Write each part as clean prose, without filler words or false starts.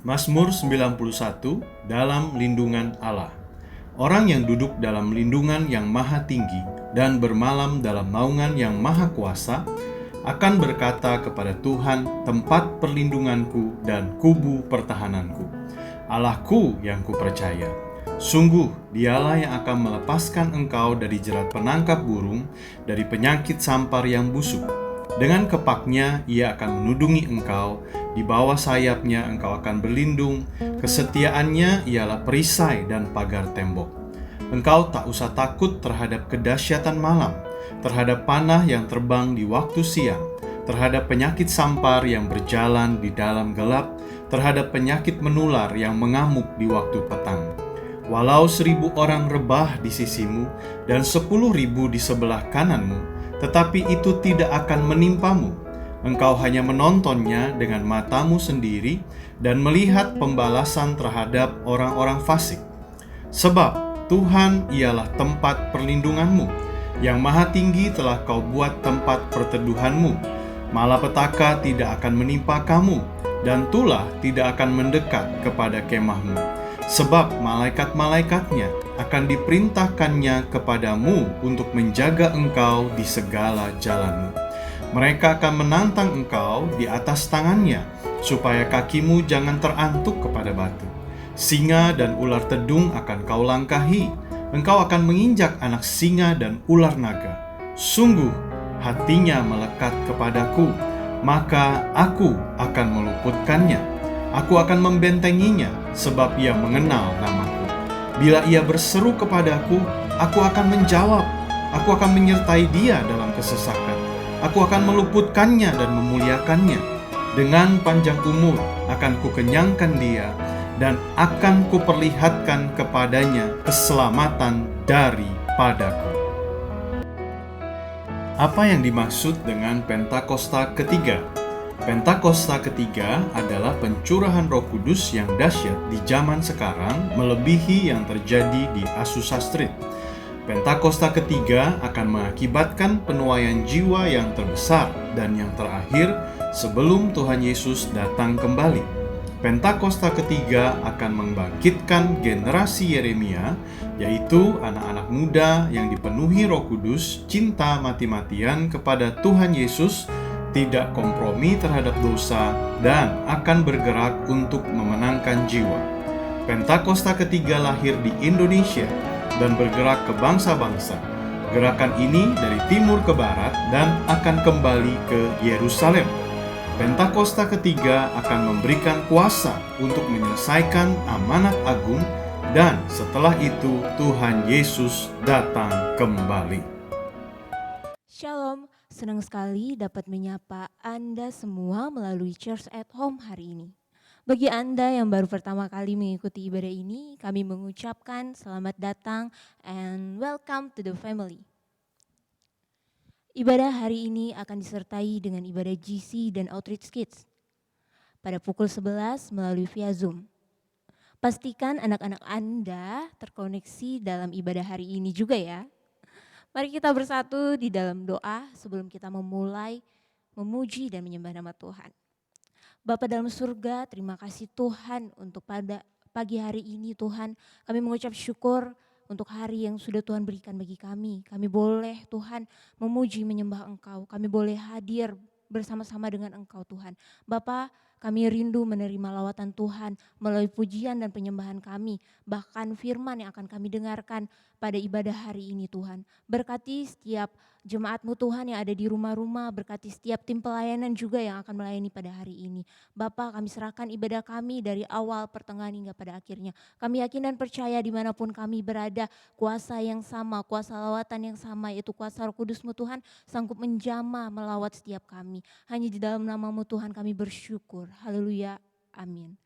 Mazmur 91, dalam lindungan Allah. Orang yang duduk dalam lindungan yang maha tinggi dan bermalam dalam naungan yang maha kuasa akan berkata kepada Tuhan, tempat perlindunganku dan kubu pertahananku, Allahku yang kupercaya. Sungguh dialah yang akan melepaskan engkau dari jerat penangkap burung, dari penyakit sampar yang busuk. Dengan kepaknya ia akan menudungi engkau, di bawah sayapnya engkau akan berlindung, kesetiaannya ialah perisai dan pagar tembok. Engkau tak usah takut terhadap kedahsyatan malam, terhadap panah yang terbang di waktu siang, terhadap penyakit sampar yang berjalan di dalam gelap, terhadap penyakit menular yang mengamuk di waktu petang. Walau 1.000 orang rebah di sisimu dan 10.000 di sebelah kananmu, tetapi itu tidak akan menimpamu. Engkau hanya menontonnya dengan matamu sendiri dan melihat pembalasan terhadap orang-orang fasik. Sebab Tuhan ialah tempat perlindunganmu, yang maha tinggi telah kau buat tempat perteduhanmu. Malapetaka tidak akan menimpa kamu, dan tulah tidak akan mendekat kepada kemahmu. Sebab malaikat-malaikatnya akan diperintahkannya kepadamu untuk menjaga engkau di segala jalanmu. Mereka akan menantang engkau di atas tangannya, supaya kakimu jangan terantuk kepada batu. Singa dan ular tedung akan kau langkahi, engkau akan menginjak anak singa dan ular naga. Sungguh hatinya melekat kepadaku, maka aku akan meluputkannya. Aku akan membentenginya, sebab ia mengenal namaku. Bila ia berseru kepadaku, aku akan menjawab. Aku akan menyertai dia dalam kesesakan. Aku akan meluputkannya dan memuliakannya. Dengan panjang umur akan kukenyangkan dia, dan akan kuperlihatkan kepadanya keselamatan daripadaku. Apa yang dimaksud dengan Pentakosta ketiga? Pentakosta ketiga adalah pencurahan Roh Kudus yang dahsyat di zaman sekarang, melebihi yang terjadi di Azusa Street. Pentakosta ketiga akan mengakibatkan penuaian jiwa yang terbesar dan yang terakhir sebelum Tuhan Yesus datang kembali. Pentakosta ketiga akan membangkitkan generasi Yeremia, yaitu anak-anak muda yang dipenuhi Roh Kudus, cinta mati-matian kepada Tuhan Yesus, tidak kompromi terhadap dosa, dan akan bergerak untuk memenangkan jiwa. Pentakosta ketiga lahir di Indonesia dan bergerak ke bangsa-bangsa. Gerakan ini dari timur ke barat dan akan kembali ke Yerusalem. Pentakosta ketiga akan memberikan kuasa untuk menyelesaikan amanat agung, dan setelah itu Tuhan Yesus datang kembali. Shalom, senang sekali dapat menyapa Anda semua melalui Church at Home hari ini. Bagi Anda yang baru pertama kali mengikuti ibadah ini, kami mengucapkan selamat datang and welcome to the family. Ibadah hari ini akan disertai dengan ibadah GC dan Outreach Kids pada pukul 11 melalui via Zoom. Pastikan anak-anak Anda terkoneksi dalam ibadah hari ini juga ya. Mari kita bersatu di dalam doa sebelum kita memulai memuji dan menyembah nama Tuhan. Bapa dalam surga, terima kasih Tuhan untuk pada pagi hari ini Tuhan. Kami mengucap syukur untuk hari yang sudah Tuhan berikan bagi kami. Kami boleh Tuhan memuji menyembah Engkau. Kami boleh hadir bersama-sama dengan Engkau Tuhan. Bapa, kami rindu menerima lawatan Tuhan melalui pujian dan penyembahan kami. Bahkan firman yang akan kami dengarkan pada ibadah hari ini Tuhan. Berkati setiap jemaat-Mu Tuhan yang ada di rumah-rumah. Berkati setiap tim pelayanan juga yang akan melayani pada hari ini. Bapa, kami serahkan ibadah kami dari awal, pertengahan hingga pada akhirnya. Kami yakin dan percaya dimanapun kami berada, kuasa yang sama, kuasa lawatan yang sama, yaitu kuasa Roh Kudus-Mu Tuhan, sanggup menjamah melawat setiap kami. Hanya di dalam nama-Mu Tuhan kami bersyukur. Haleluya, amin.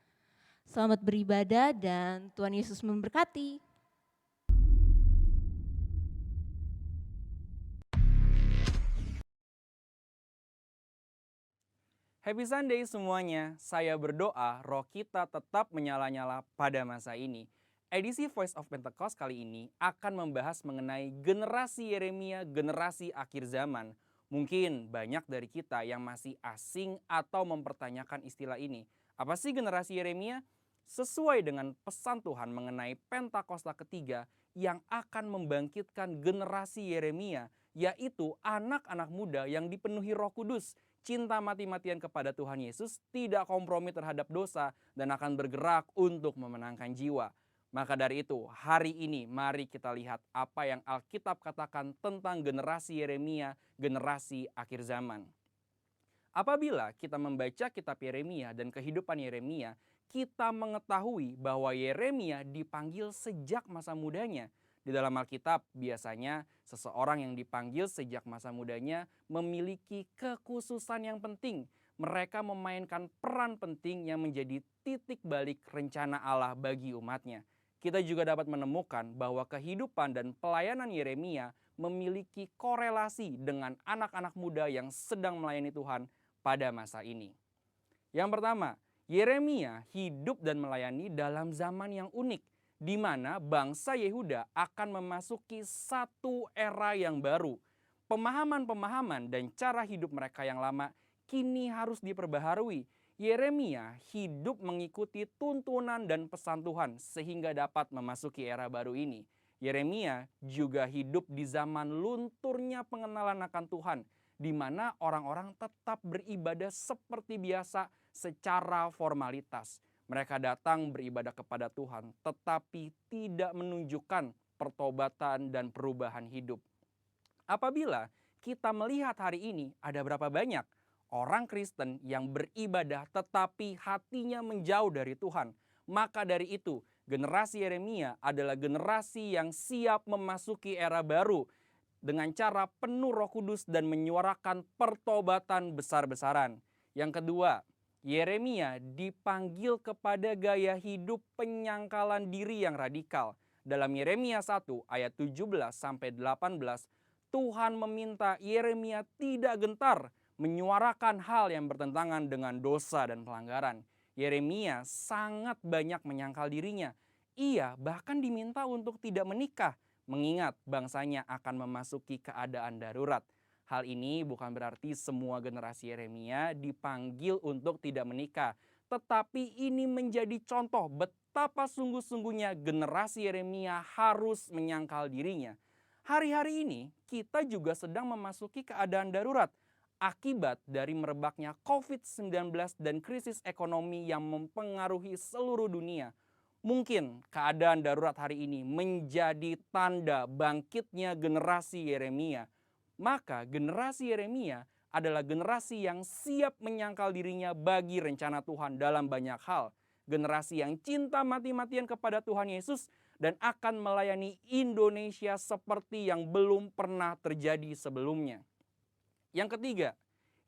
Selamat beribadah dan Tuhan Yesus memberkati. Happy Sunday semuanya, saya berdoa roh kita tetap menyala-nyala pada masa ini. Edisi Voice of Pentecost kali ini akan membahas mengenai generasi Yeremia, generasi akhir zaman. Mungkin banyak dari kita yang masih asing atau mempertanyakan istilah ini. Apa sih generasi Yeremia? Sesuai dengan pesan Tuhan mengenai Pentakosta ketiga yang akan membangkitkan generasi Yeremia, yaitu anak-anak muda yang dipenuhi Roh Kudus, cinta mati-matian kepada Tuhan Yesus, tidak kompromi terhadap dosa, dan akan bergerak untuk memenangkan jiwa. Maka dari itu, hari ini mari kita lihat apa yang Alkitab katakan tentang generasi Yeremia, generasi akhir zaman. Apabila kita membaca kitab Yeremia dan kehidupan Yeremia, kita mengetahui bahwa Yeremia dipanggil sejak masa mudanya. Di dalam Alkitab biasanya seseorang yang dipanggil sejak masa mudanya memiliki kekhususan yang penting. Mereka memainkan peran penting yang menjadi titik balik rencana Allah bagi umatnya. Kita juga dapat menemukan bahwa kehidupan dan pelayanan Yeremia memiliki korelasi dengan anak-anak muda yang sedang melayani Tuhan pada masa ini. Yang pertama, Yeremia hidup dan melayani dalam zaman yang unik, di mana bangsa Yehuda akan memasuki satu era yang baru. Pemahaman-pemahaman dan cara hidup mereka yang lama kini harus diperbaharui. Yeremia hidup mengikuti tuntunan dan pesan Tuhan sehingga dapat memasuki era baru ini. Yeremia juga hidup di zaman lunturnya pengenalan akan Tuhan, di mana orang-orang tetap beribadah seperti biasa secara formalitas. Mereka datang beribadah kepada Tuhan, tetapi tidak menunjukkan pertobatan dan perubahan hidup. Apabila kita melihat hari ini, ada berapa banyak orang Kristen yang beribadah tetapi hatinya menjauh dari Tuhan. Maka dari itu, generasi Yeremia adalah generasi yang siap memasuki era baru dengan cara penuh Roh Kudus dan menyuarakan pertobatan besar-besaran. Yang kedua, Yeremia dipanggil kepada gaya hidup penyangkalan diri yang radikal. Dalam Yeremia 1 ayat 17-18, Tuhan meminta Yeremia tidak gentar menyuarakan hal yang bertentangan dengan dosa dan pelanggaran. Yeremia sangat banyak menyangkal dirinya. Ia bahkan diminta untuk tidak menikah, mengingat bangsanya akan memasuki keadaan darurat. Hal ini bukan berarti semua generasi Yeremia dipanggil untuk tidak menikah. Tetapi ini menjadi contoh betapa sungguh-sungguhnya generasi Yeremia harus menyangkal dirinya. Hari-hari ini kita juga sedang memasuki keadaan darurat akibat dari merebaknya COVID-19 dan krisis ekonomi yang mempengaruhi seluruh dunia. Mungkin keadaan darurat hari ini menjadi tanda bangkitnya generasi Yeremia. Maka generasi Yeremia adalah generasi yang siap menyangkal dirinya bagi rencana Tuhan dalam banyak hal. Generasi yang cinta mati-matian kepada Tuhan Yesus dan akan melayani Indonesia seperti yang belum pernah terjadi sebelumnya. Yang ketiga,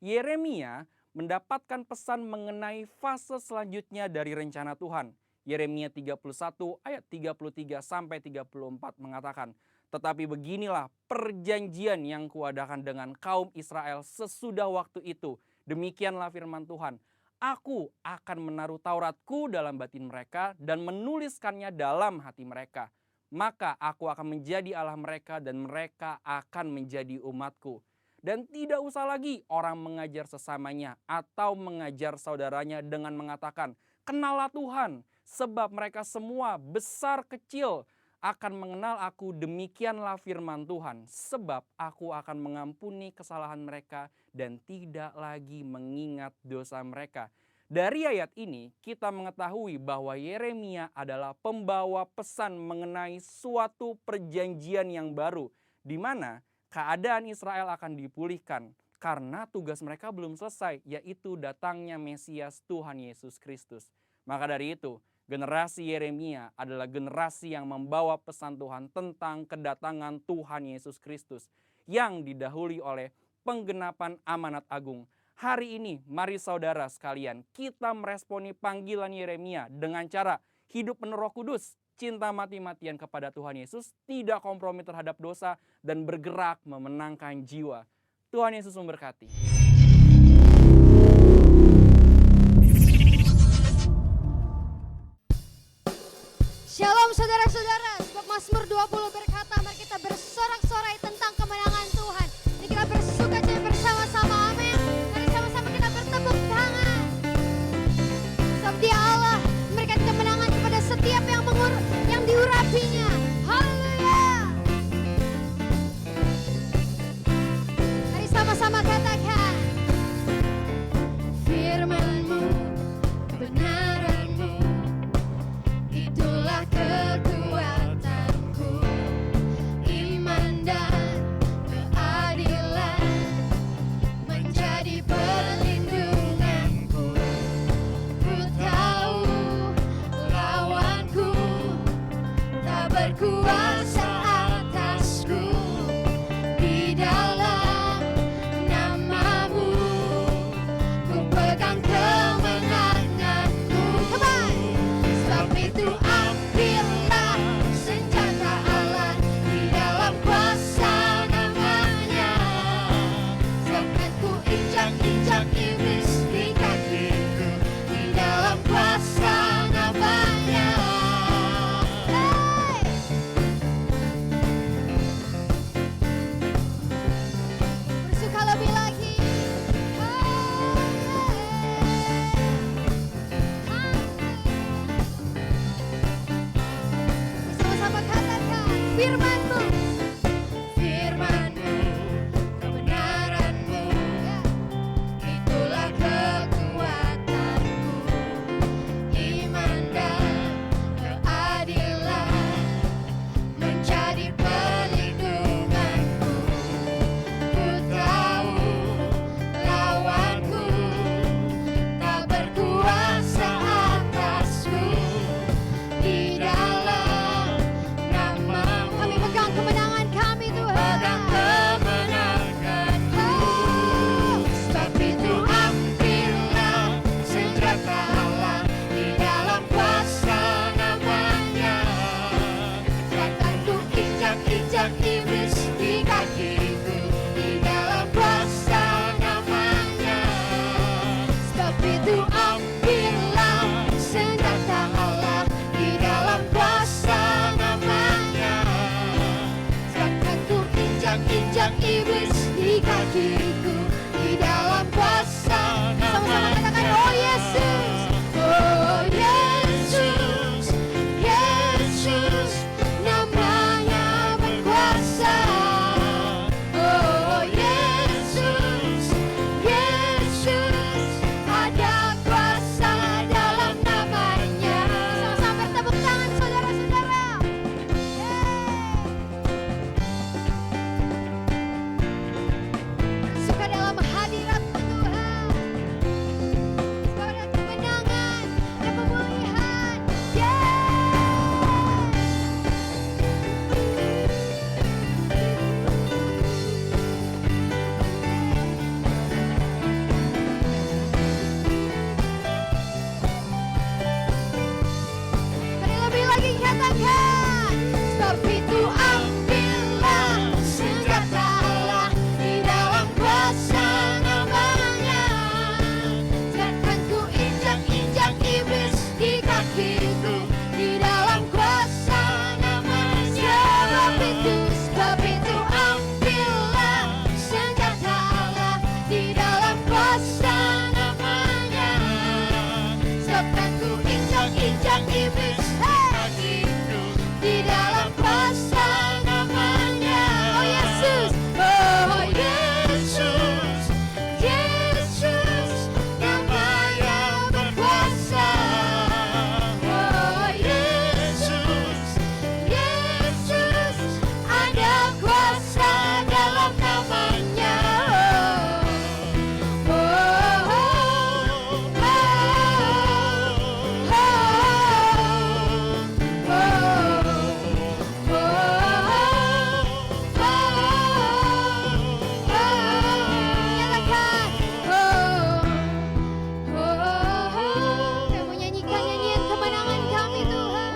Yeremia mendapatkan pesan mengenai fase selanjutnya dari rencana Tuhan. Yeremia 31 ayat 33-34 mengatakan, "Tetapi beginilah perjanjian yang kuadakan dengan kaum Israel sesudah waktu itu. Demikianlah firman Tuhan. Aku akan menaruh Tauratku dalam batin mereka dan menuliskannya dalam hati mereka. Maka aku akan menjadi Allah mereka dan mereka akan menjadi umatku. Dan tidak usah lagi orang mengajar sesamanya atau mengajar saudaranya dengan mengatakan, 'Kenallah Tuhan,' sebab mereka semua besar kecil akan mengenal aku, demikianlah firman Tuhan. Sebab aku akan mengampuni kesalahan mereka dan tidak lagi mengingat dosa mereka." Dari ayat ini kita mengetahui bahwa Yeremia adalah pembawa pesan mengenai suatu perjanjian yang baru, di mana keadaan Israel akan dipulihkan karena tugas mereka belum selesai, yaitu datangnya Mesias Tuhan Yesus Kristus. Maka dari itu, generasi Yeremia adalah generasi yang membawa pesan Tuhan tentang kedatangan Tuhan Yesus Kristus yang didahului oleh penggenapan amanat agung. Hari ini, mari saudara sekalian, kita meresponi panggilan Yeremia dengan cara hidup penuh Roh Kudus, cinta mati-matian kepada Tuhan Yesus, tidak kompromi terhadap dosa, dan bergerak memenangkan jiwa. Tuhan Yesus memberkati. Shalom saudara-saudara, sebab Mazmur 20 berkata, mari kita bersorak-sorai tentang kemenangan Tuhan. Mari kita bersukacita bersama-sama, amin. Mari sama-sama kita bertepuk tangan. firman-Mu, firman-Mu, kebenaran-Mu, itulah kekuatanku, iman dan keadilan menjadi perlindunganku. Ku tahu lawanku tak berkuasa atasku. Di dalam nama-Mu kami pegang kemenangan kami, Tuhan. Sebab itu ambillah senjata Allah, di dalam kuasa nama-Nya. Takkan ku injak-injak iblis di kakiku, di dalam kuasa nama-Nya. Sebab itu ambillah senjata Allah, di dalam kuasa nama-Nya. Takkan ku injak-injak iblis di kakiku, di dalam kuasa. Sama-sama katakan, oh Yesus, oh Yesus, Yesus, namanya berkuasa. Oh Yesus, Yesus, ada kuasa dalam namanya. Sama-sama bertepuk tangan saudara-saudara. Suka dalam hadirat-Mu Tuhan. Suka ada kemenangan, ada pemulihan. Mari lebih lagi katakan, sebab itu ambillah senjata Allah, di dalam kuasa nama-Nya. Takkan ku injak-injak iblis di kakiku, di dalam kuasa nama-Nya. Sebab itu ambillah senjata Allah, di dalam kuasa nama-Nya. Takkan ku injak-injak iblis di dalam kuasa nama-Nya. Oh Yesus, oh Yesus, Yesus, namanya berkuasa. Oh Yesus, Yesus, ada kuasa dalam namanya. Oh, oh, oh, Kami menyanyikan nyanyian kemenangan kami, Tuhan.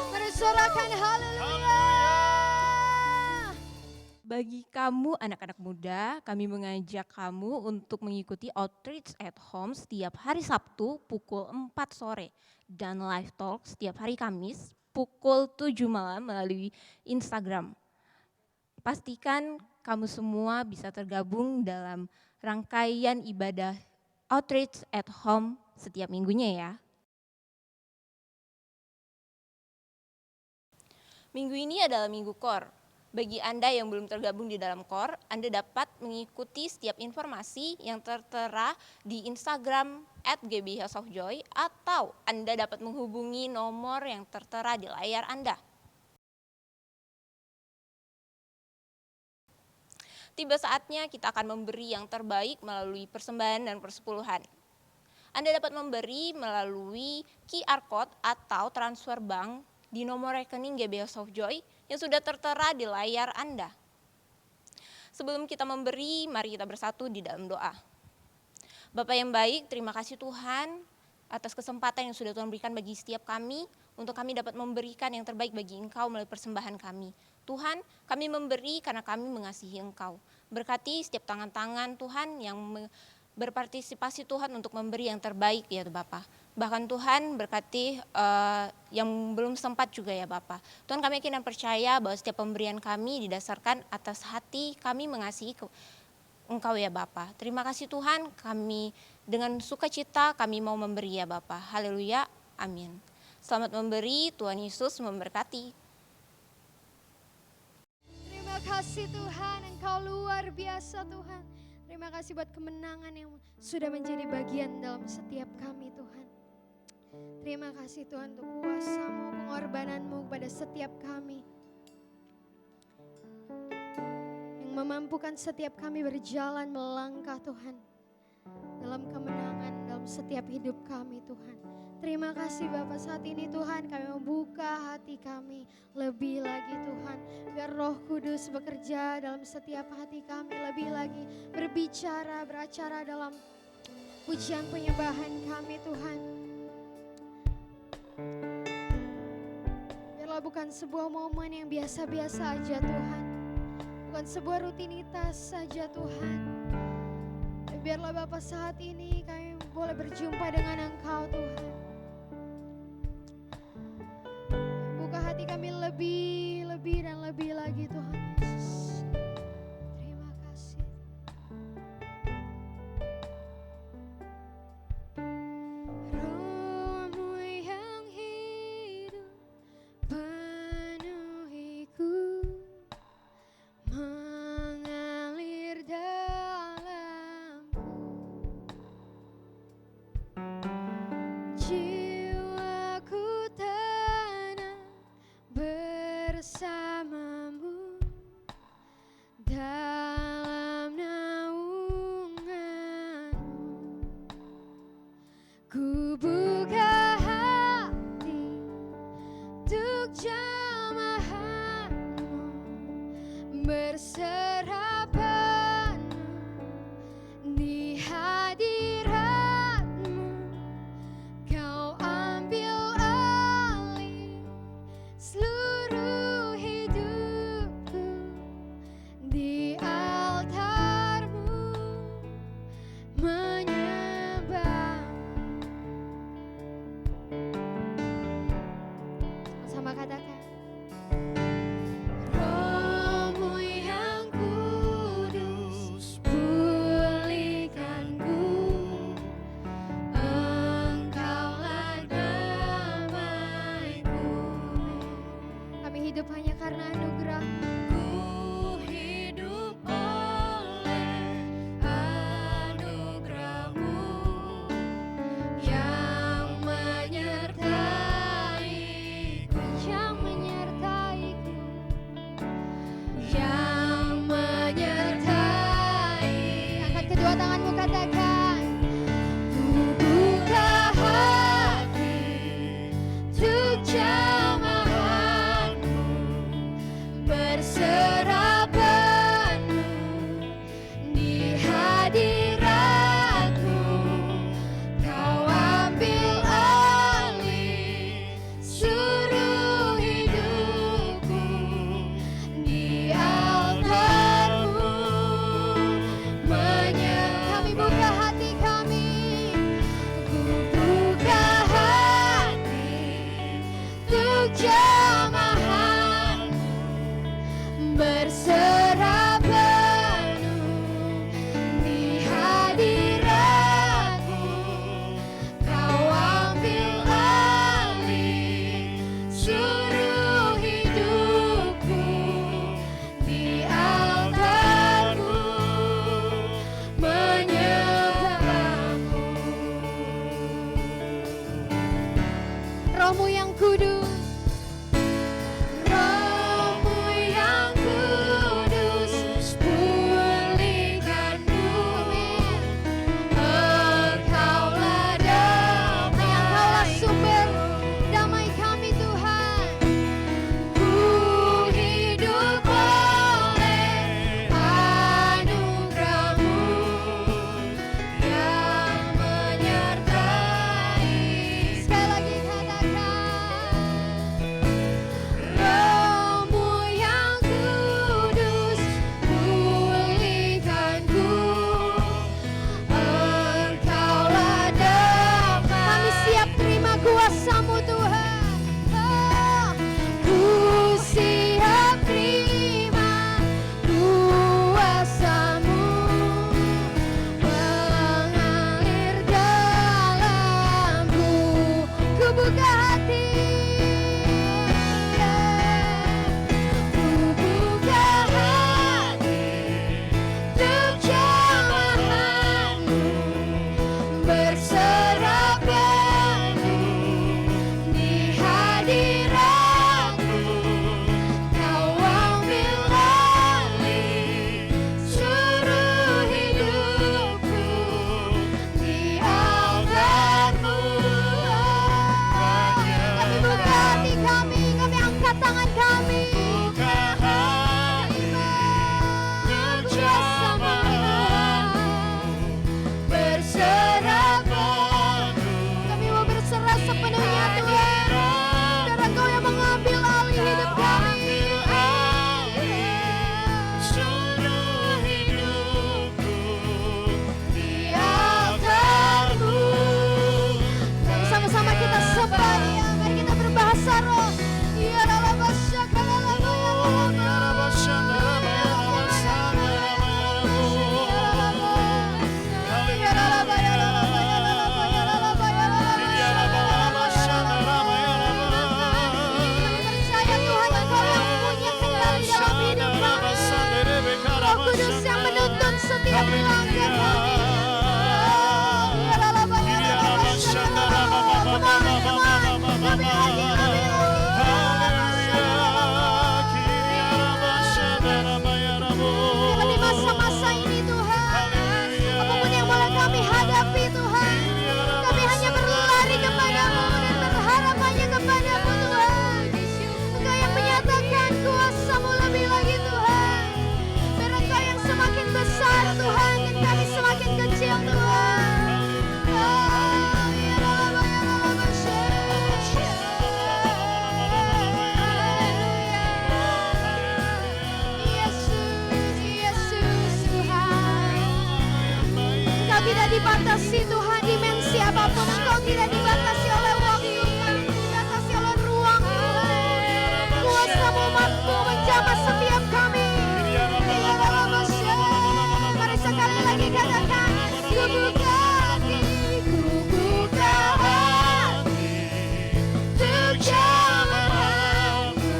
Mari sorakan haleluya. Bagi kamu anak-anak muda, kami mengajak kamu untuk mengikuti Outreach at Home setiap hari Sabtu pukul 4 sore dan live talk setiap hari Kamis pukul 7 malam melalui Instagram. Pastikan kamu semua bisa tergabung dalam rangkaian ibadah Outreach at Home setiap minggunya ya. Minggu ini adalah Minggu Core. Bagi Anda yang belum tergabung di dalam Core, Anda dapat mengikuti setiap informasi yang tertera di Instagram @gbhouseofjoy atau Anda dapat menghubungi nomor yang tertera di layar Anda. Tiba saatnya kita akan memberi yang terbaik melalui persembahan dan persepuluhan. Anda dapat memberi melalui QR Code atau transfer bank di nomor rekening GBH of Joy yang sudah tertera di layar Anda. Sebelum kita memberi, mari kita bersatu di dalam doa. Bapa yang baik, terima kasih Tuhan atas kesempatan yang sudah Tuhan berikan bagi setiap kami untuk kami dapat memberikan yang terbaik bagi Engkau melalui persembahan kami. Tuhan, kami memberi karena kami mengasihi Engkau. Berkati setiap tangan-tangan Tuhan yang berpartisipasi Tuhan untuk memberi yang terbaik ya Bapak. Bahkan Tuhan berkati yang belum sempat juga ya Bapak. Tuhan, kami yakin dan percaya bahwa setiap pemberian kami didasarkan atas hati kami mengasihi Engkau ya Bapa. Terima kasih Tuhan, kami dengan sukacita kami mau memberi ya Bapa. Haleluya, amin. Selamat memberi, Tuhan Yesus memberkati. Terima kasih Tuhan, Engkau luar biasa Tuhan. Terima kasih buat kemenangan yang sudah menjadi bagian dalam setiap kami Tuhan. Terima kasih Tuhan untuk kuasa-Mu, pengorbanan-Mu kepada setiap kami. Memampukan setiap kami berjalan melangkah Tuhan dalam kemenangan dalam setiap hidup kami Tuhan. Terima kasih Bapak, saat ini Tuhan kami membuka hati kami lebih lagi Tuhan. Biar Roh Kudus bekerja dalam setiap hati kami lebih lagi, berbicara, beracara dalam pujian penyembahan kami Tuhan. Biarlah bukan sebuah momen yang biasa-biasa aja Tuhan, bukan sebuah rutinitas saja Tuhan. Biarlah Bapa saat ini kami boleh berjumpa dengan Engkau Tuhan. Buka hati kami lebih dan lebih lagi Tuhan Yesus. Terima kasih. Roh-Mu yang hidup penuhiku, mengalir dalamku, jiwaku tenang bersamamu dalam naunganmu. Ku buka hati untuk jamahanmu, berserah penuh di hadiratmu. Kau ambil alih seluruh hidupku, di altarmu menyembah. Sama katakan, Roh-Mu yang kudus pulihkanku, Engkaulah damaiku. Kami hidup hanya karena anugerah. Ku hidup oleh anugerah-Mu yang menyertaiku, yang menyertaiku, yang menyertai. Angkat kedua tanganmu, katakan, ku buka hati untuk jamahanmu, berserah penuh di hadiratmu. Kau ambil alih seluruh hidupku, di altarmu kami buka hati kami. Ku buka hati untuk jamahanmu, berserah penuh di hadiratmu. Kau ambil alih seluruh hidupku, di altarmu menyembahmu. Roh-Mu yang kudus, Roh-Mu yang kudus dibatasi Tuhan, dimensi apapun. Engkau tidak dibatasi oleh waktu, dibatasi oleh ruang Tuhan. Kuasa-Mu mampu menjamah setiap kami. Mari sekali lagi katakan, ku buka hati, ku buka hati untuk jamahanmu,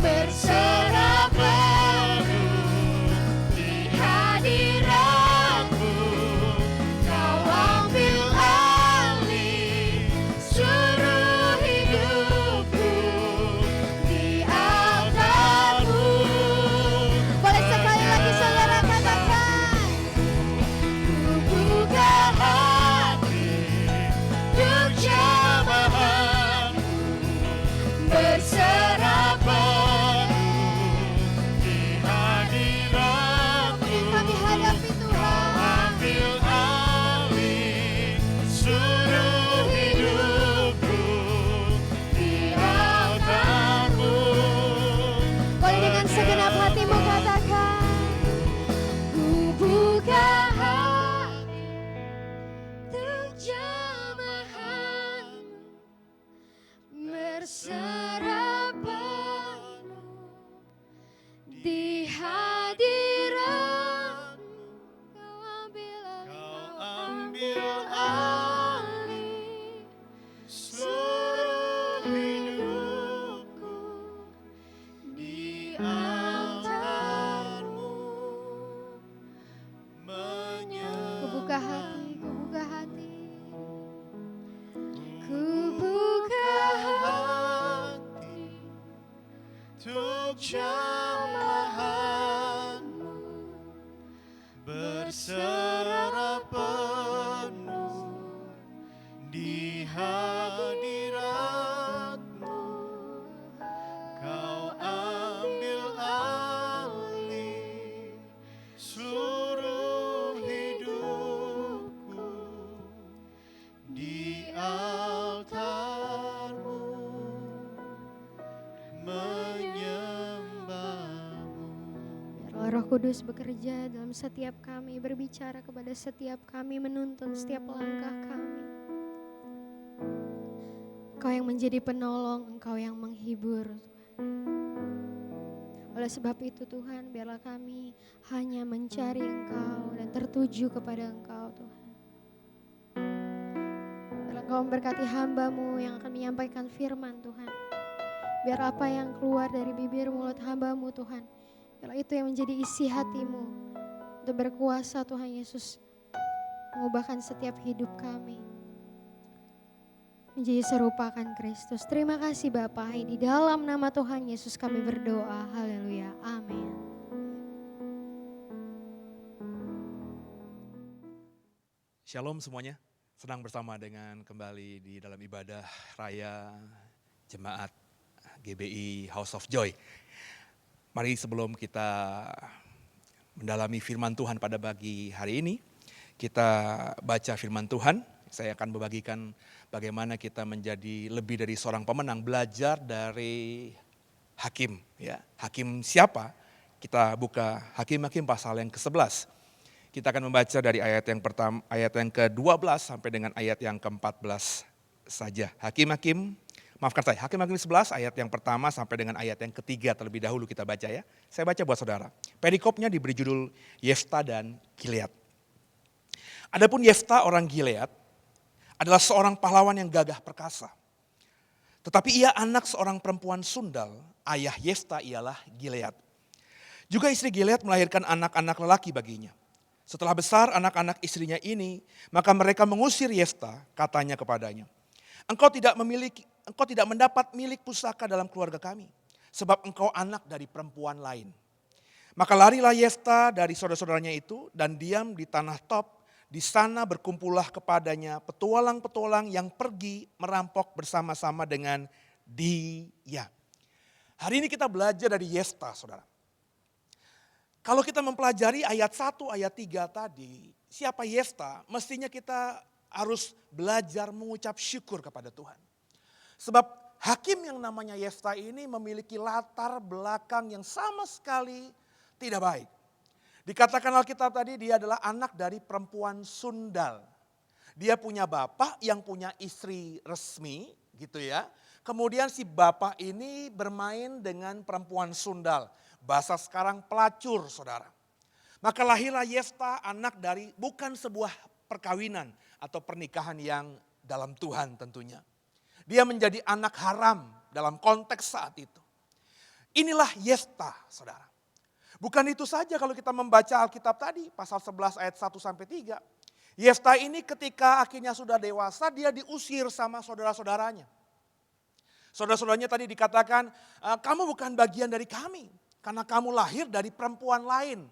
berserah penuh di hadiratmu. Kau ambil alih seluruh hidupku di altar-Mu. Boleh sekali lagi saudara katakan, ku buka hati untuk jamahanmu, berserah penuh di hadiratmu. Yang kami hadapi Tuhan, ambil alih seluruh hidupku di altar-Mu. Boleh dengan segenap hatimu katakan, ku buka hati untuk jamahanmu, berserah penuh di hadiratmu. Kau ambil alih seluruh hidupku di altar-Mu. Ku buka hati, ku buka hati, ku buka hati untuk jamahanmu, berserah penuh di hadiratmu. Kau ambil alih seluruh hidupku di altar-Mu, menyembah-Mu. Biarlah Roh Kudus bekerja dalam setiap kami, berbicara kepada setiap kami, menuntun setiap langkah kami. Engkau yang menjadi penolong, Engkau yang menghibur. Oleh sebab itu Tuhan, biarlah kami hanya mencari Engkau dan tertuju kepada Engkau Tuhan. Biarlah Engkau memberkati hamba-Mu yang akan menyampaikan firman Tuhan. Biar apa yang keluar dari bibir mulut hamba-Mu Tuhan, biarlah itu yang menjadi isi hati-Mu untuk berkuasa Tuhan Yesus, mengubahkan setiap hidup kami menjadi serupa akan Kristus. Terima kasih Bapa, di dalam nama Tuhan Yesus kami berdoa. Haleluya. Amin. Shalom semuanya, senang bersama dengan kembali di dalam ibadah raya Jemaat GBI House of Joy. Mari sebelum kita mendalami firman Tuhan pada pagi hari ini, kita baca firman Tuhan. Saya akan membagikan bagaimana kita menjadi lebih dari seorang pemenang, belajar dari Hakim. Ya. Hakim siapa? Kita buka Hakim-Hakim pasal yang ke-11. Kita akan membaca dari ayat yang pertama, ayat yang ke-12 sampai dengan ayat yang ke-14 saja. Hakim-Hakim 11 ayat yang pertama sampai dengan ayat yang ketiga terlebih dahulu kita baca ya. Saya baca buat saudara. Perikopnya diberi judul Yefta dan Gilead. Adapun Yefta orang Gilead adalah seorang pahlawan yang gagah perkasa. Tetapi ia anak seorang perempuan sundal, ayah Yefta ialah Gilead. Juga istri Gilead melahirkan anak-anak lelaki baginya. Setelah besar anak-anak istrinya ini, maka mereka mengusir Yefta, katanya kepadanya, Engkau tidak mendapat milik pusaka dalam keluarga kami, sebab engkau anak dari perempuan lain. Maka larilah Yefta dari saudara-saudaranya itu dan diam di tanah Top. Di sana berkumpullah kepadanya petualang-petualang yang pergi merampok bersama-sama dengan dia. Hari ini kita belajar dari Yefta, saudara. Kalau kita mempelajari ayat 1, ayat 3 tadi, siapa Yefta, mestinya kita harus belajar mengucap syukur kepada Tuhan. Sebab hakim yang namanya Yefta ini memiliki latar belakang yang sama sekali tidak baik. Dikatakan Alkitab tadi dia adalah anak dari perempuan sundal. Dia punya bapak yang punya istri resmi gitu ya. Kemudian si bapak ini bermain dengan perempuan sundal. Bahasa sekarang pelacur saudara. Maka lahirlah Yefta anak dari bukan sebuah perkawinan atau pernikahan yang dalam Tuhan tentunya. Dia menjadi anak haram dalam konteks saat itu. Inilah Yefta saudara. Bukan itu saja kalau kita membaca Alkitab tadi, pasal 11 ayat 1-3. Yefta ini ketika akhirnya sudah dewasa, dia diusir sama saudara-saudaranya. Saudara-saudaranya tadi dikatakan, kamu bukan bagian dari kami, karena kamu lahir dari perempuan lain.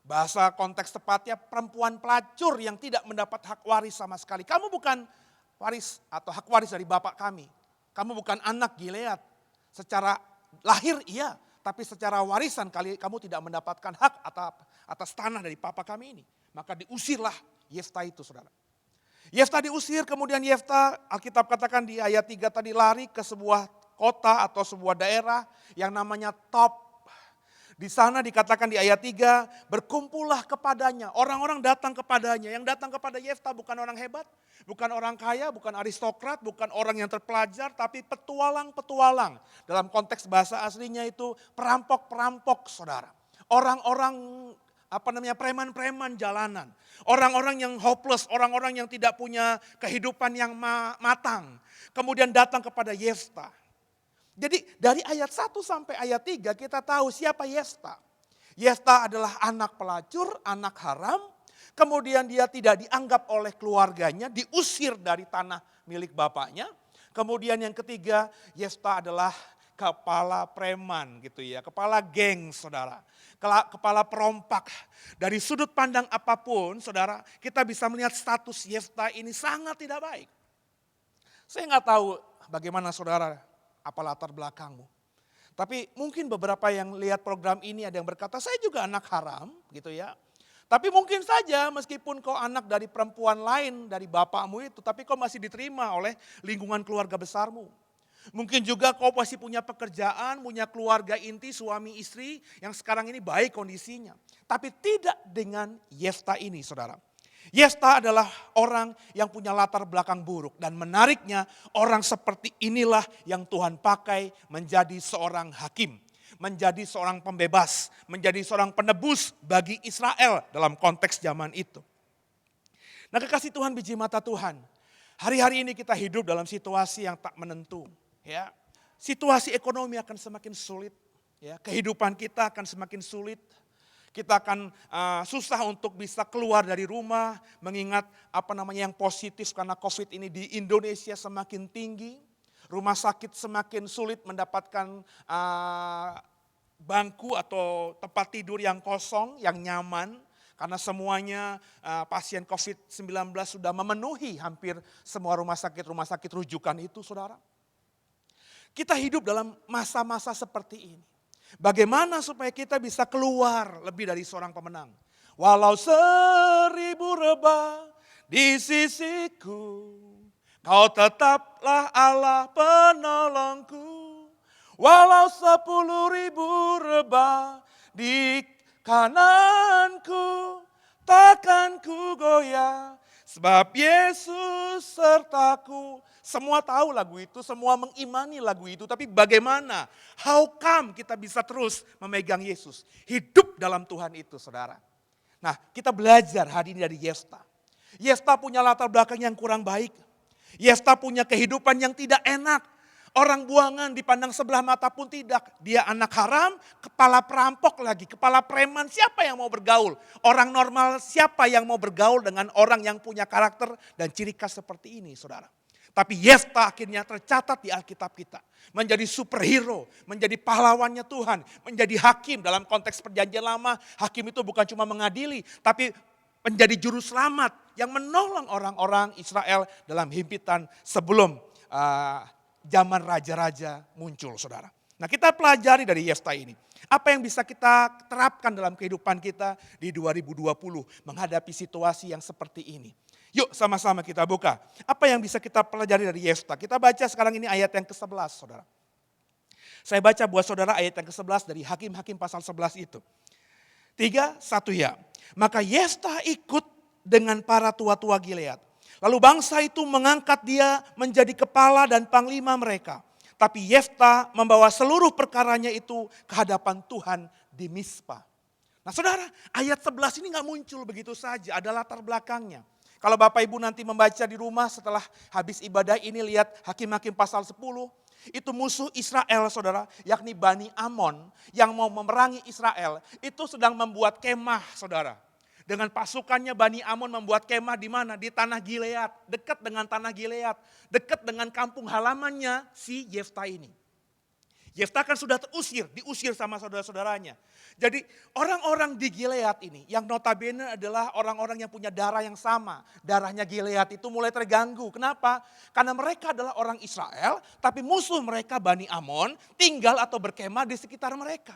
Bahasa konteks tepatnya perempuan pelacur yang tidak mendapat hak waris sama sekali. Kamu bukan waris atau hak waris dari bapak kami. Kamu bukan anak Gilead. Secara lahir iya, tapi secara warisan kamu tidak mendapatkan hak atas tanah dari papa kami ini. Maka diusirlah Yefta itu saudara. Yefta diusir, kemudian Yefta Alkitab katakan di ayat 3 tadi lari ke sebuah kota atau sebuah daerah yang namanya Top. Di sana dikatakan di ayat 3, berkumpullah kepadanya. Orang-orang datang kepadanya. Yang datang kepada Yefta bukan orang hebat, bukan orang kaya, bukan aristokrat, bukan orang yang terpelajar, tapi petualang-petualang. Dalam konteks bahasa aslinya itu perampok-perampok saudara. Orang-orang preman-preman jalanan. Orang-orang yang hopeless, orang-orang yang tidak punya kehidupan yang matang. Kemudian datang kepada Yefta. Jadi dari ayat 1 sampai ayat 3 kita tahu siapa Yefta. Yefta adalah anak pelacur, anak haram. Kemudian dia tidak dianggap oleh keluarganya, diusir dari tanah milik bapaknya. Kemudian yang ketiga, Yefta adalah kepala preman gitu ya, kepala geng saudara. Kepala perompak. Dari sudut pandang apapun saudara, kita bisa melihat status Yefta ini sangat tidak baik. Saya nggak tahu bagaimana saudara, apa latar belakangmu. Tapi mungkin beberapa yang lihat program ini ada yang berkata, saya juga anak haram gitu ya. Tapi mungkin saja meskipun kau anak dari perempuan lain, dari bapakmu itu, tapi kau masih diterima oleh lingkungan keluarga besarmu. Mungkin juga kau pasti punya pekerjaan, punya keluarga inti, suami istri yang sekarang ini baik kondisinya. Tapi tidak dengan Yefta ini saudara. Yefta adalah orang yang punya latar belakang buruk. Dan menariknya orang seperti inilah yang Tuhan pakai menjadi seorang hakim. Menjadi seorang pembebas. Menjadi seorang penebus bagi Israel dalam konteks zaman itu. Nah kekasih Tuhan, biji mata Tuhan. Hari-hari ini kita hidup dalam situasi yang tak menentu. Ya, situasi ekonomi akan semakin sulit. Ya, kehidupan kita akan semakin sulit. Kita akan susah untuk bisa keluar dari rumah, mengingat yang positif karena COVID ini di Indonesia semakin tinggi. Rumah sakit semakin sulit mendapatkan bangku atau tempat tidur yang kosong, yang nyaman. Karena semuanya pasien COVID-19 sudah memenuhi hampir semua rumah sakit rujukan itu saudara. Kita hidup dalam masa-masa seperti ini. Bagaimana supaya kita bisa keluar lebih dari seorang pemenang. Walau 1000 rebah di sisiku, kau tetaplah Allah penolongku. Walau 10.000 rebah di kananku, takkan ku goyah, sebab Yesus sertaku. Semua tahu lagu itu, semua mengimani lagu itu. Tapi bagaimana, how come kita bisa terus memegang Yesus? Hidup dalam Tuhan itu saudara. Nah kita belajar hari ini dari Yefta. Yefta punya latar belakang yang kurang baik. Yefta punya kehidupan yang tidak enak. Orang buangan dipandang sebelah mata pun tidak. Dia anak haram, kepala perampok lagi, kepala preman. Siapa yang mau bergaul? Orang normal siapa yang mau bergaul dengan orang yang punya karakter dan ciri khas seperti ini saudara. Tapi Yefta akhirnya tercatat di Alkitab kita. Menjadi superhero, menjadi pahlawannya Tuhan. Menjadi hakim dalam konteks perjanjian lama. Hakim itu bukan cuma mengadili, tapi menjadi juru selamat yang menolong orang-orang Israel dalam himpitan sebelum zaman raja-raja muncul saudara. Nah kita pelajari dari Yefta ini. Apa yang bisa kita terapkan dalam kehidupan kita di 2020 menghadapi situasi yang seperti ini. Yuk sama-sama kita buka. Apa yang bisa kita pelajari dari Yefta? Kita baca sekarang ini ayat yang ke-11 saudara. Saya baca buat saudara ayat yang ke-11 dari Hakim-Hakim pasal 11 itu. 3, 1 ya. Maka Yefta ikut dengan para tua-tua Gilead. Lalu bangsa itu mengangkat dia menjadi kepala dan panglima mereka. Tapi Yefta membawa seluruh perkaranya itu ke hadapan Tuhan di Mizpah. Nah saudara, ayat 11 ini gak muncul begitu saja, ada latar belakangnya. Kalau Bapak Ibu nanti membaca di rumah setelah habis ibadah ini, lihat Hakim-Hakim pasal 10. Itu musuh Israel saudara, yakni Bani Amon yang mau memerangi Israel. Itu sedang membuat kemah saudara. Dengan pasukannya Bani Amon membuat kemah di mana? Di tanah Gilead, dekat dengan tanah Gilead. Dekat dengan kampung halamannya si Yefta ini. Yefta kan sudah diusir sama saudara-saudaranya. Jadi orang-orang di Gilead ini yang notabene adalah orang-orang yang punya darah yang sama. Darahnya Gilead itu mulai terganggu. Kenapa? Karena mereka adalah orang Israel, tapi musuh mereka Bani Amon tinggal atau berkemah di sekitar mereka.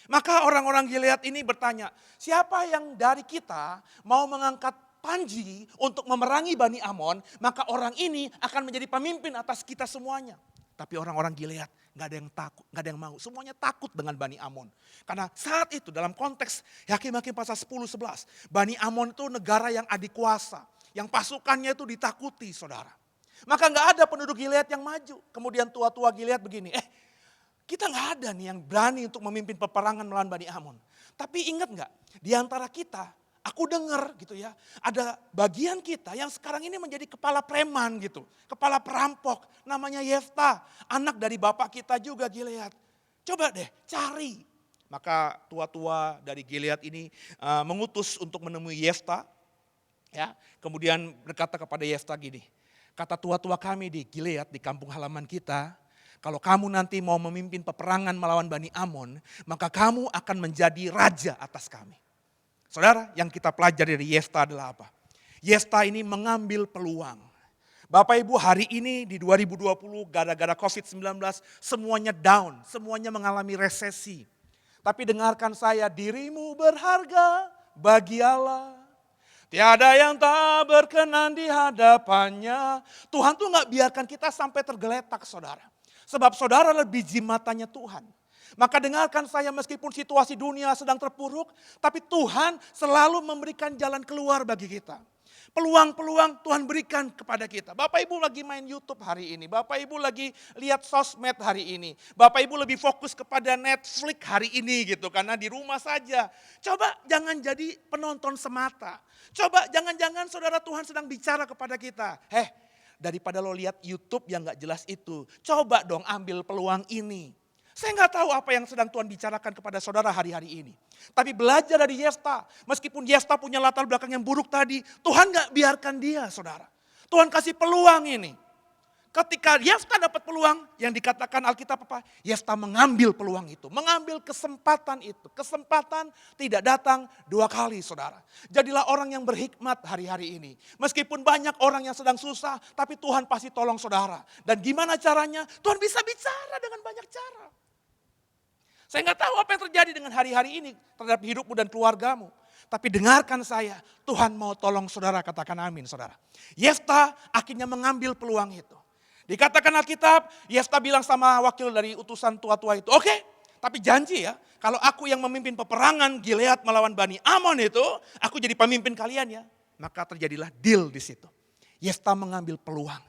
Maka orang-orang Gilead ini bertanya, siapa yang dari kita mau mengangkat panji untuk memerangi Bani Amon, maka orang ini akan menjadi pemimpin atas kita semuanya. Tapi orang-orang Gilead gak ada yang takut, gak ada yang mau. Semuanya takut dengan Bani Amon. Karena saat itu dalam konteks Hakim-Hakim pasal 10-11. Bani Amon itu negara yang adikuasa. Yang pasukannya itu ditakuti saudara. Maka gak ada penduduk Gilead yang maju. Kemudian tua-tua Gilead begini, kita gak ada nih yang berani untuk memimpin peperangan melawan Bani Amon. Tapi ingat gak, di antara kita, aku dengar gitu ya, ada bagian kita yang sekarang ini menjadi kepala preman gitu. Kepala perampok, namanya Yefta. Anak dari bapak kita juga Gilead. Coba deh cari. Maka tua-tua dari Gilead ini mengutus untuk menemui Yefta. Ya, kemudian berkata kepada Yefta gini, kata tua-tua kami di Gilead, di kampung halaman kita, kalau kamu nanti mau memimpin peperangan melawan Bani Amon, maka kamu akan menjadi raja atas kami. Saudara, yang kita pelajari dari Yefta adalah apa? Yefta ini mengambil peluang. Bapak Ibu, hari ini di 2020 gara-gara COVID-19 semuanya down, semuanya mengalami resesi. Tapi dengarkan saya, dirimu berharga bagi Allah. Tiada yang tak berkenan di hadapannya. Tuhan tuh gak biarkan kita sampai tergeletak saudara. Sebab saudara lebih jimatanya Tuhan. Maka dengarkan saya, meskipun situasi dunia sedang terpuruk, tapi Tuhan selalu memberikan jalan keluar bagi kita. Peluang-peluang Tuhan berikan kepada kita. Bapak Ibu lagi main YouTube hari ini. Bapak Ibu lagi lihat sosmed hari ini. Bapak Ibu lebih fokus kepada Netflix hari ini gitu. Karena di rumah saja. Coba jangan jadi penonton semata. Coba jangan-jangan saudara Tuhan sedang bicara kepada kita. Daripada lo lihat YouTube yang gak jelas itu. Coba dong ambil peluang ini. Saya nggak tahu apa yang sedang Tuhan bicarakan kepada saudara hari-hari ini. Tapi belajar dari Yefta, meskipun Yefta punya latar belakang yang buruk tadi, Tuhan nggak biarkan dia saudara. Tuhan kasih peluang ini. Ketika Yefta dapat peluang, yang dikatakan Alkitab apa? Yefta mengambil peluang itu, mengambil kesempatan itu. Kesempatan tidak datang 2 kali saudara. Jadilah orang yang berhikmat hari-hari ini. Meskipun banyak orang yang sedang susah, tapi Tuhan pasti tolong saudara. Dan gimana caranya? Tuhan bisa bicara dengan banyak cara. Saya nggak tahu apa yang terjadi dengan hari-hari ini terhadap hidupmu dan keluargamu. Tapi dengarkan saya, Tuhan mau tolong saudara, katakan amin saudara. Yefta akhirnya mengambil peluang itu. Dikatakan Alkitab, Yefta bilang sama wakil dari utusan tua-tua itu, oke, tapi janji ya, kalau aku yang memimpin peperangan Gilead melawan Bani Amon itu, aku jadi pemimpin kalian ya. Maka terjadilah deal di situ. Yefta mengambil peluang.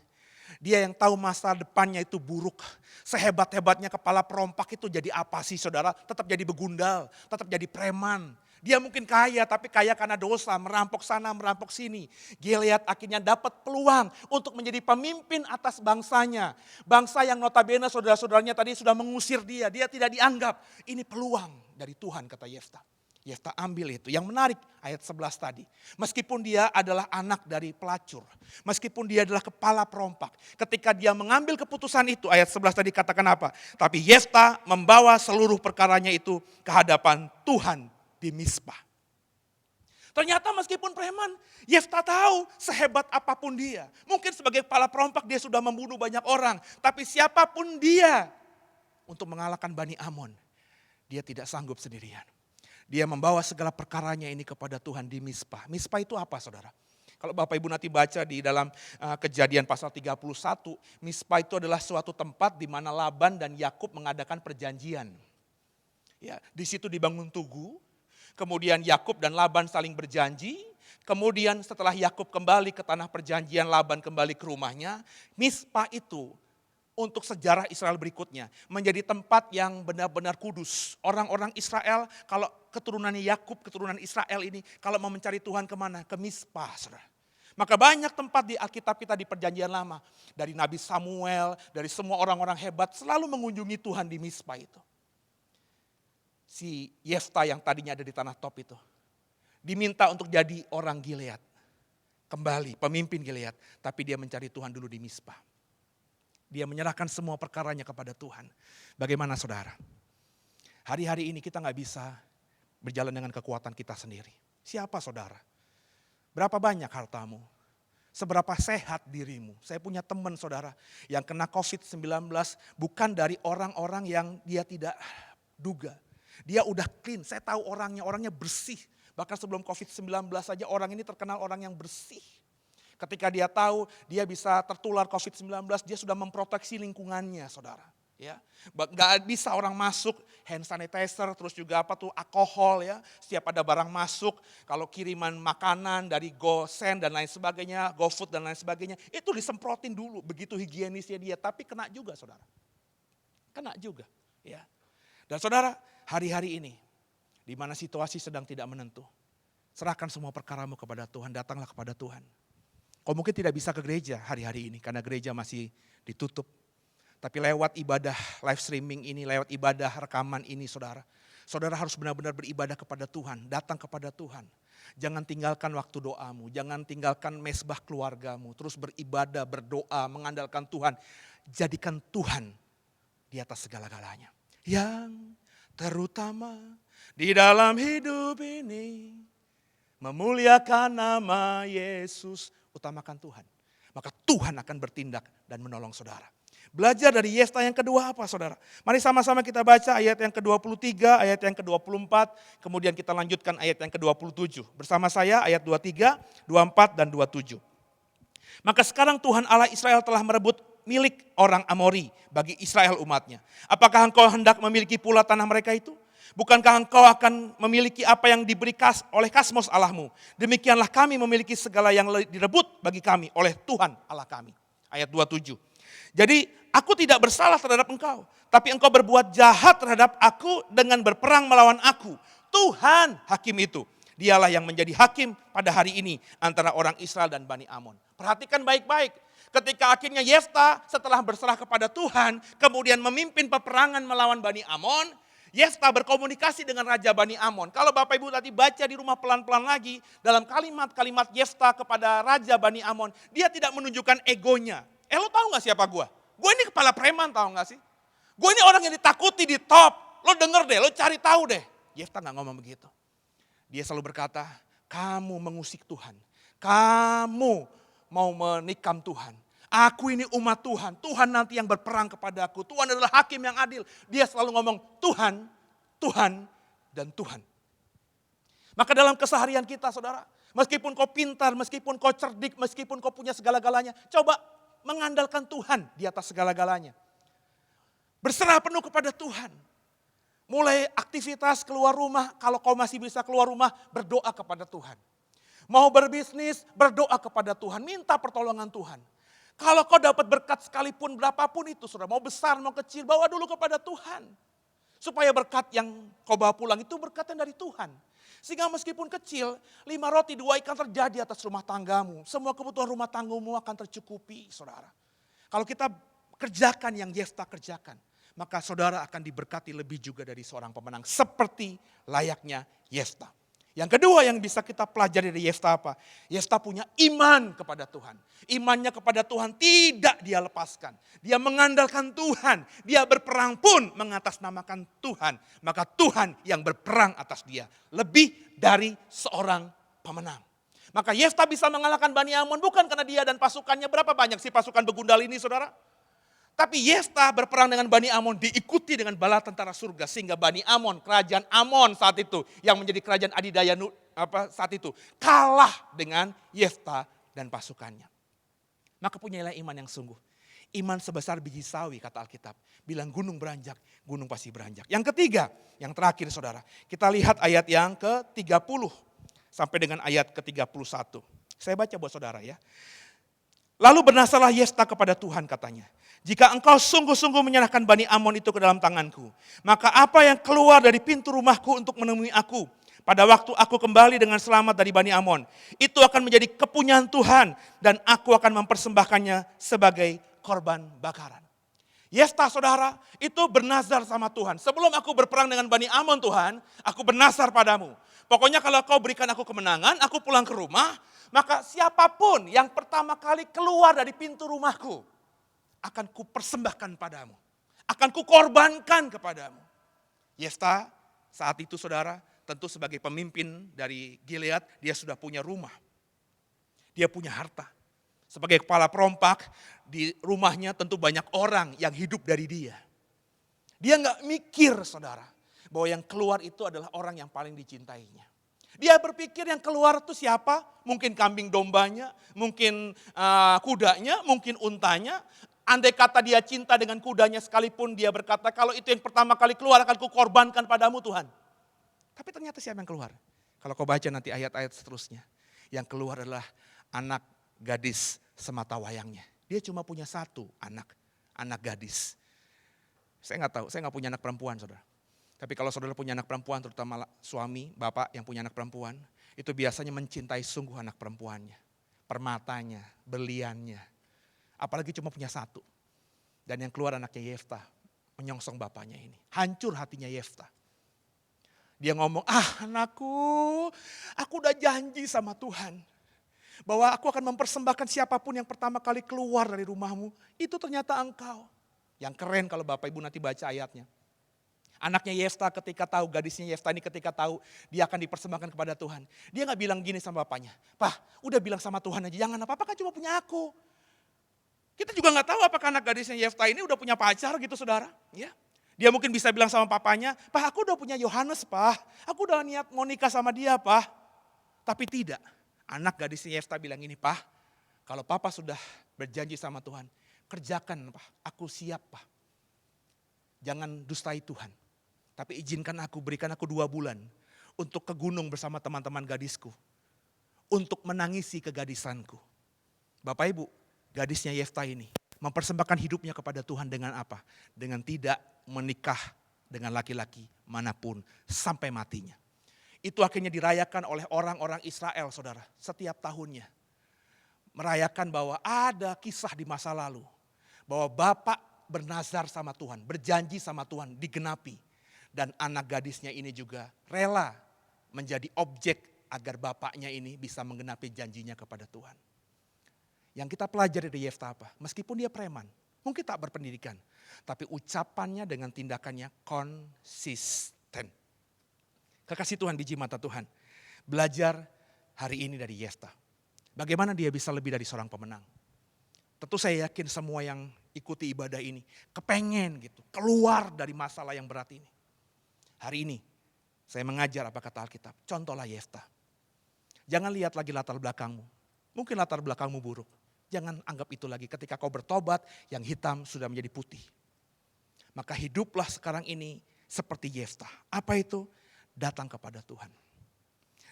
Dia yang tahu masa depannya itu buruk. Sehebat-hebatnya kepala perompak itu jadi apa sih saudara? Tetap jadi begundal, tetap jadi preman. Dia mungkin kaya tapi kaya karena dosa, merampok sana, merampok sini. Gilead akhirnya dapat peluang untuk menjadi pemimpin atas bangsanya. Bangsa yang notabene saudara-saudaranya tadi sudah mengusir dia, dia tidak dianggap. Ini peluang dari Tuhan kata Yefta. Yefta ambil itu. Yang menarik ayat 11 tadi. Meskipun dia adalah anak dari pelacur. Meskipun dia adalah kepala perompak. Ketika dia mengambil keputusan itu, ayat 11 tadi katakan apa? Tapi Yefta membawa seluruh perkaranya itu ke hadapan Tuhan di Mizpah. Ternyata meskipun preman, Yefta tahu sehebat apapun dia. Mungkin sebagai kepala perompak dia sudah membunuh banyak orang. Tapi siapapun dia untuk mengalahkan Bani Amon, dia tidak sanggup sendirian. Dia membawa segala perkaranya ini kepada Tuhan di Mizpah. Mizpah itu apa saudara? Kalau Bapak Ibu nanti baca di dalam Kejadian pasal 31, Mizpah itu adalah suatu tempat di mana Laban dan Yakub mengadakan perjanjian. Ya, di situ dibangun tugu. Kemudian Yakub dan Laban saling berjanji. Kemudian setelah Yakub kembali ke tanah perjanjian, Laban kembali ke rumahnya. Mispa itu untuk sejarah Israel berikutnya menjadi tempat yang benar-benar kudus. Orang-orang Israel, kalau keturunannya Yakub, keturunan Israel ini, kalau mau mencari Tuhan kemana? Ke Mispa, saudara. Maka banyak tempat di Alkitab kita di perjanjian lama. Dari Nabi Samuel, dari semua orang-orang hebat selalu mengunjungi Tuhan di Mispa itu. Si Yefta yang tadinya ada di tanah Top itu diminta untuk jadi orang Gilead. Kembali pemimpin Gilead, tapi dia mencari Tuhan dulu di Mispa. Dia menyerahkan semua perkaranya kepada Tuhan. Bagaimana saudara? Hari-hari ini kita nggak bisa berjalan dengan kekuatan kita sendiri. Siapa saudara? Berapa banyak hartamu? Seberapa sehat dirimu? Saya punya teman saudara yang kena COVID-19 bukan dari orang-orang yang dia tidak duga. Dia udah clean, saya tahu orangnya bersih. Bahkan sebelum COVID-19 saja orang ini terkenal orang yang bersih. Ketika dia tahu dia bisa tertular COVID-19, dia sudah memproteksi lingkungannya saudara. Ya, nggak bisa orang masuk hand sanitizer, terus juga alkohol ya. Setiap ada barang masuk, kalau kiriman makanan dari GoSend dan lain sebagainya, GoFood dan lain sebagainya, itu disemprotin dulu. Begitu higienisnya dia, tapi kena juga saudara. Kena juga. Ya. Dan saudara, hari-hari ini, di mana situasi sedang tidak menentu, serahkan semua perkaramu kepada Tuhan, datanglah kepada Tuhan. Kau mungkin tidak bisa ke gereja hari-hari ini karena gereja masih ditutup. Tapi lewat ibadah live streaming ini, lewat ibadah rekaman ini saudara harus benar-benar beribadah kepada Tuhan, datang kepada Tuhan. Jangan tinggalkan waktu doamu, jangan tinggalkan mesbah keluargamu, terus beribadah, berdoa, mengandalkan Tuhan. Jadikan Tuhan di atas segala-galanya. Yang terutama di dalam hidup ini, memuliakan nama Yesus. Utamakan Tuhan. Maka Tuhan akan bertindak dan menolong saudara. Belajar dari Yefta yang kedua apa saudara? Mari sama-sama kita baca ayat yang ke-23, ayat yang ke-24. Kemudian kita lanjutkan ayat yang ke-27. Bersama saya ayat 23, 24 dan 27. Maka sekarang Tuhan Allah Israel telah merebut milik orang Amori bagi Israel umatnya. Apakah engkau hendak memiliki pula tanah mereka itu? Bukankah engkau akan memiliki apa yang diberi oleh Kasmos Allahmu? Demikianlah kami memiliki segala yang direbut bagi kami oleh Tuhan Allah kami. Ayat 27. Jadi aku tidak bersalah terhadap engkau, tapi engkau berbuat jahat terhadap aku dengan berperang melawan aku. Tuhan hakim itu. Dialah yang menjadi hakim pada hari ini antara orang Israel dan Bani Amon. Perhatikan baik-baik. Ketika akhirnya Yefta setelah berserah kepada Tuhan, kemudian memimpin peperangan melawan Bani Amon, Yefta berkomunikasi dengan Raja Bani Amon. Kalau Bapak Ibu tadi baca di rumah pelan-pelan lagi, dalam kalimat-kalimat Yefta kepada Raja Bani Amon, dia tidak menunjukkan egonya. Lo tahu gak siapa gue? Gue ini kepala preman, tahu gak sih? Gue ini orang yang ditakuti di top. Lo denger deh, lo cari tahu deh. Yefta gak ngomong begitu. Dia selalu berkata, kamu mengusik Tuhan. Kamu mau menikam Tuhan. Aku ini umat Tuhan. Tuhan nanti yang berperang kepadaku. Tuhan adalah hakim yang adil. Dia selalu ngomong Tuhan, Tuhan, dan Tuhan. Maka dalam keseharian kita saudara, meskipun kau pintar, meskipun kau cerdik, meskipun kau punya segala-galanya, coba mengandalkan Tuhan di atas segala-galanya. Berserah penuh kepada Tuhan. Mulai aktivitas keluar rumah, kalau kau masih bisa keluar rumah, berdoa kepada Tuhan. Mau berbisnis, berdoa kepada Tuhan, minta pertolongan Tuhan. Kalau kau dapat berkat sekalipun berapapun itu, saudara, mau besar, mau kecil, bawa dulu kepada Tuhan. Supaya berkat yang kau bawa pulang itu berkat yang dari Tuhan. Sehingga meskipun kecil, 5 roti 2 ikan terjadi atas rumah tanggamu. Semua kebutuhan rumah tanggamu akan tercukupi, saudara. Kalau kita kerjakan yang Yefta kerjakan, maka saudara akan diberkati lebih juga dari seorang pemenang. Seperti layaknya Yefta. Yang kedua yang bisa kita pelajari dari Yefta apa? Yefta punya iman kepada Tuhan. Imannya kepada Tuhan tidak dia lepaskan. Dia mengandalkan Tuhan. Dia berperang pun mengatasnamakan Tuhan. Maka Tuhan yang berperang atas dia. Lebih dari seorang pemenang. Maka Yefta bisa mengalahkan Bani Amon bukan karena dia dan pasukannya. Berapa banyak sih pasukan begundal ini saudara? Tapi Yefta berperang dengan Bani Amon diikuti dengan bala tentara surga. Sehingga Bani Amon, kerajaan Amon saat itu, yang menjadi kerajaan adidaya saat itu, kalah dengan Yefta dan pasukannya. Maka punyailah iman yang sungguh. iman sebesar biji sawi kata Alkitab. Bilang gunung beranjak, gunung pasti beranjak. Yang ketiga, yang terakhir saudara. Kita lihat ayat yang ke-30 sampai dengan ayat ke-31. Saya baca buat saudara ya. Lalu bernasarlah Yefta kepada Tuhan katanya. Jika engkau sungguh-sungguh menyerahkan Bani Amon itu ke dalam tanganku, maka apa yang keluar dari pintu rumahku untuk menemui aku, pada waktu aku kembali dengan selamat dari Bani Amon, itu akan menjadi kepunyaan Tuhan dan aku akan mempersembahkannya sebagai korban bakaran. Yefta saudara, itu bernazar sama Tuhan. Sebelum aku berperang dengan Bani Amon Tuhan, aku bernazar padamu. Pokoknya kalau kau berikan aku kemenangan, aku pulang ke rumah, maka siapapun yang pertama kali keluar dari pintu rumahku, akan kupersembahkan padamu. Akan kukorbankan kepadamu. Yefta saat itu saudara, tentu sebagai pemimpin dari Gilead, dia sudah punya rumah. Dia punya harta. Sebagai kepala perompak, di rumahnya tentu banyak orang yang hidup dari dia. Dia nggak mikir saudara, bahwa yang keluar itu adalah orang yang paling dicintainya. Dia berpikir yang keluar itu siapa? Mungkin kambing dombanya, mungkin kudanya, mungkin untanya. Andai kata dia cinta dengan kudanya sekalipun, dia berkata, kalau itu yang pertama kali keluar akan kukorbankan padamu Tuhan. Tapi ternyata siapa yang keluar? Kalau kau baca nanti ayat-ayat seterusnya. Yang keluar adalah anak gadis semata wayangnya. Dia cuma punya satu anak gadis. Saya nggak tahu, saya nggak punya anak perempuan saudara. Tapi kalau saudara punya anak perempuan, terutama suami, bapak yang punya anak perempuan, itu biasanya mencintai sungguh anak perempuannya. Permatanya, berliannya. Apalagi cuma punya satu. Dan yang keluar anaknya Yefta, menyongsong bapaknya ini. Hancur hatinya Yefta. Dia ngomong, anakku, aku udah janji sama Tuhan. Bahwa aku akan mempersembahkan siapapun yang pertama kali keluar dari rumahmu. Itu ternyata engkau. Yang keren kalau Bapak Ibu nanti baca ayatnya. Anaknya Yefta ketika tahu, gadisnya Yefta ini ketika tahu dia akan dipersembahkan kepada Tuhan. Dia gak bilang gini sama bapaknya, Pak udah bilang sama Tuhan aja, jangan apa-apa kan cuma punya aku. Kita juga gak tahu apakah anak gadisnya Yefta ini udah punya pacar gitu saudara. Ya. Dia mungkin bisa bilang sama papanya, Pak aku udah punya Yohanes Pak, aku udah niat mau nikah sama dia Pak. Tapi tidak, anak gadisnya Yefta bilang ini, Pak kalau Papa sudah berjanji sama Tuhan, kerjakan Pak, aku siap Pak. Jangan dustai Tuhan, tapi izinkan aku, berikan aku 2 bulan untuk ke gunung bersama teman-teman gadisku. Untuk menangisi kegadisanku. Bapak Ibu, gadisnya Yefta ini mempersembahkan hidupnya kepada Tuhan dengan apa? Dengan tidak menikah dengan laki-laki manapun sampai matinya. Itu akhirnya dirayakan oleh orang-orang Israel saudara setiap tahunnya. Merayakan bahwa ada kisah di masa lalu. Bahwa bapak bernazar sama Tuhan, berjanji sama Tuhan, digenapi. Dan anak gadisnya ini juga rela menjadi objek agar bapaknya ini bisa menggenapi janjinya kepada Tuhan. Yang kita pelajari dari Yefta apa? Meskipun dia preman, mungkin tak berpendidikan. Tapi ucapannya dengan tindakannya konsisten. Kekasih Tuhan, biji mata Tuhan. Belajar hari ini dari Yefta. Bagaimana dia bisa lebih dari seorang pemenang. Tentu saya yakin semua yang ikuti ibadah ini kepengen gitu, keluar dari masalah yang berat ini. Hari ini saya mengajar apa kata Alkitab, contohlah Yefta. Jangan lihat lagi latar belakangmu, mungkin latar belakangmu buruk. Jangan anggap itu lagi, ketika kau bertobat yang hitam sudah menjadi putih. Maka hiduplah sekarang ini seperti Yefta. Apa itu? Datang kepada Tuhan.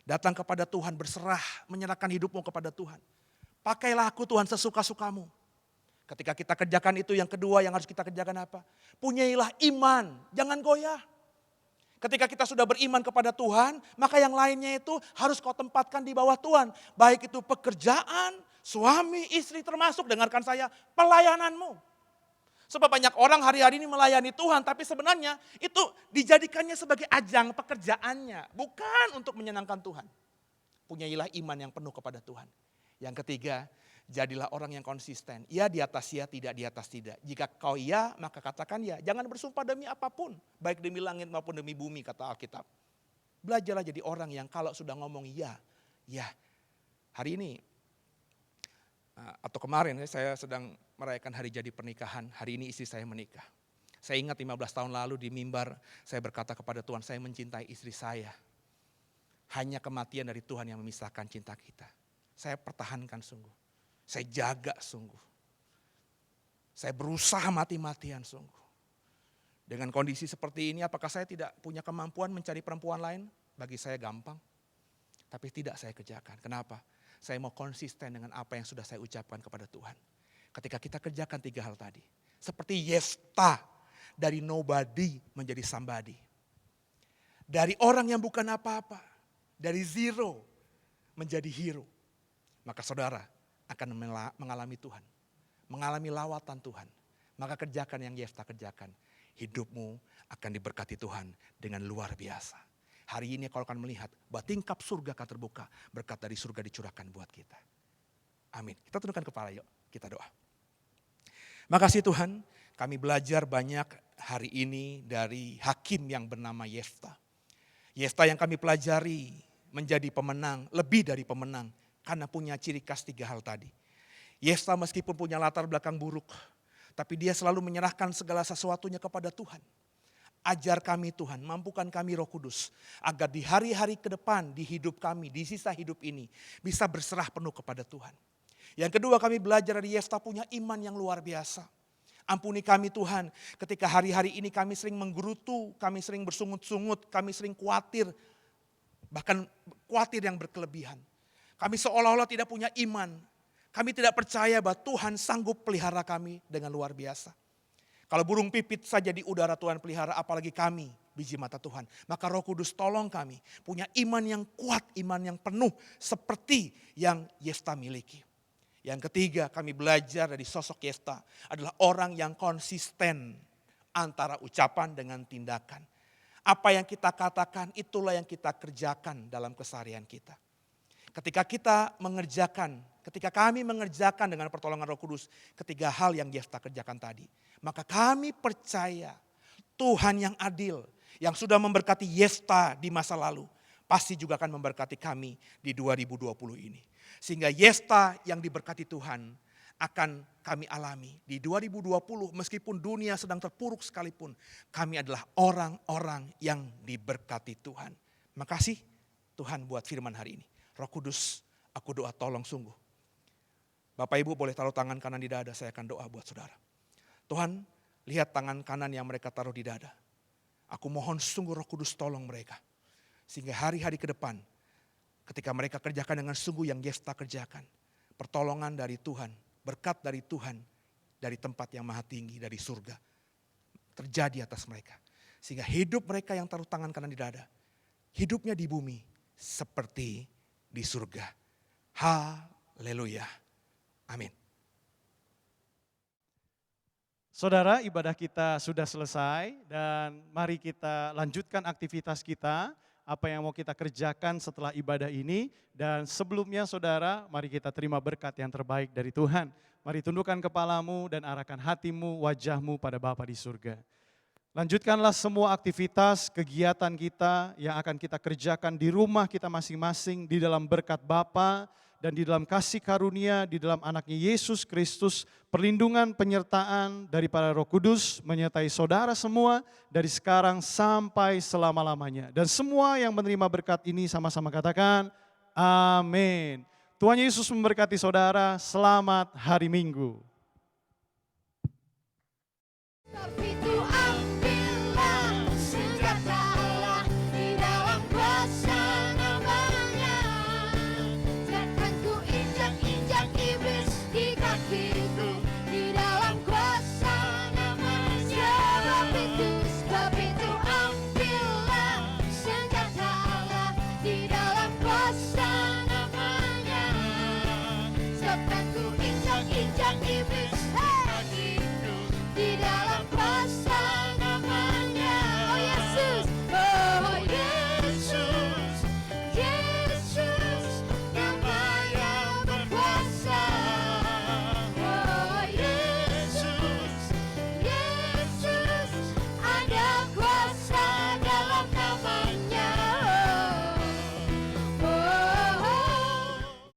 Datang kepada Tuhan, berserah, menyerahkan hidupmu kepada Tuhan. Pakailah aku Tuhan sesuka-sukamu. Ketika kita kerjakan itu, yang kedua yang harus kita kerjakan apa? Punyailah iman, jangan goyah. Ketika kita sudah beriman kepada Tuhan, maka yang lainnya itu harus kau tempatkan di bawah Tuhan. Baik itu pekerjaan, suami, istri, termasuk dengarkan saya, pelayananmu. Sebab banyak orang hari-hari ini melayani Tuhan, tapi sebenarnya itu dijadikannya sebagai ajang pekerjaannya. Bukan untuk menyenangkan Tuhan. Punyailah iman yang penuh kepada Tuhan. Yang ketiga, jadilah orang yang konsisten. Ya di atas ya, tidak di atas tidak. Jika kau ya, maka katakan ya. Jangan bersumpah demi apapun. Baik demi langit maupun demi bumi, kata Alkitab. Belajarlah jadi orang yang kalau sudah ngomong ya, ya. Hari ini, atau kemarin saya sedang merayakan hari jadi pernikahan. Hari ini istri saya menikah. Saya ingat 15 tahun lalu di mimbar, saya berkata kepada Tuhan, saya mencintai istri saya. Hanya kematian dari Tuhan yang memisahkan cinta kita. Saya pertahankan sungguh. Saya jaga sungguh. Saya berusaha mati-matian sungguh. Dengan kondisi seperti ini, apakah saya tidak punya kemampuan mencari perempuan lain? Bagi saya gampang. Tapi tidak saya kerjakan. Kenapa? Saya mau konsisten dengan apa yang sudah saya ucapkan kepada Tuhan. Ketika kita kerjakan 3 hal tadi. Seperti Yefta, dari nobody menjadi somebody. Dari orang yang bukan apa-apa. Dari zero menjadi hero. Maka saudara akan mengalami Tuhan. Mengalami lawatan Tuhan. Maka kerjakan yang Yefta kerjakan. Hidupmu akan diberkati Tuhan dengan luar biasa. Hari ini kalau akan melihat bahwa tingkap surga akan terbuka. Berkat dari surga dicurahkan buat kita. Amin. Kita tundukkan kepala yuk, kita doa. Makasih Tuhan, kami belajar banyak hari ini dari hakim yang bernama Yefta. Yefta yang kami pelajari menjadi pemenang, lebih dari pemenang. Karena punya ciri khas 3 hal tadi. Yefta meskipun punya latar belakang buruk, tapi dia selalu menyerahkan segala sesuatunya kepada Tuhan. Ajar kami Tuhan, mampukan kami Roh Kudus, agar di hari-hari ke depan, di hidup kami, di sisa hidup ini, bisa berserah penuh kepada Tuhan. Yang kedua kami belajar dari Yefta punya iman yang luar biasa. Ampuni kami Tuhan, ketika hari-hari ini kami sering menggerutu, kami sering bersungut-sungut, kami sering khawatir, bahkan khawatir yang berkelebihan. Kami seolah-olah tidak punya iman. Kami tidak percaya bahwa Tuhan sanggup pelihara kami dengan luar biasa. Kalau burung pipit saja di udara Tuhan pelihara, apalagi kami, biji mata Tuhan. Maka Roh Kudus tolong kami punya iman yang kuat, iman yang penuh seperti yang Yefta miliki. Yang ketiga kami belajar dari sosok Yefta adalah orang yang konsisten antara ucapan dengan tindakan. Apa yang kita katakan itulah yang kita kerjakan dalam keseharian kita. Ketika kami mengerjakan dengan pertolongan Roh Kudus, 3 hal yang Yefta kerjakan tadi, maka kami percaya Tuhan yang adil, yang sudah memberkati Yefta di masa lalu, pasti juga akan memberkati kami di 2020 ini. Sehingga Yefta yang diberkati Tuhan akan kami alami di 2020, meskipun dunia sedang terpuruk sekalipun, kami adalah orang-orang yang diberkati Tuhan. Makasih Tuhan buat firman hari ini. Roh Kudus, aku doa tolong sungguh. Bapak Ibu boleh taruh tangan kanan di dada, saya akan doa buat saudara. Tuhan, lihat tangan kanan yang mereka taruh di dada. Aku mohon sungguh Roh Kudus tolong mereka. Sehingga hari-hari ke depan, ketika mereka kerjakan dengan sungguh yang Yefta kerjakan. Pertolongan dari Tuhan, berkat dari Tuhan, dari tempat yang maha tinggi, dari surga. Terjadi atas mereka. Sehingga hidup mereka yang taruh tangan kanan di dada, hidupnya di bumi seperti di surga. Haleluya. Amin. Saudara, ibadah kita sudah selesai dan mari kita lanjutkan aktivitas kita, apa yang mau kita kerjakan setelah ibadah ini. Dan sebelumnya saudara, mari kita terima berkat yang terbaik dari Tuhan. Mari tundukkan kepalamu dan arahkan hatimu, wajahmu pada Bapa di surga. Lanjutkanlah semua aktivitas, kegiatan kita yang akan kita kerjakan di rumah kita masing-masing, di dalam berkat Bapa dan di dalam kasih karunia, di dalam anaknya Yesus Kristus, perlindungan, penyertaan dari para Roh Kudus menyertai saudara semua dari sekarang sampai selama-lamanya. Dan semua yang menerima berkat ini sama-sama katakan, amin. Tuhan Yesus memberkati saudara, selamat hari Minggu.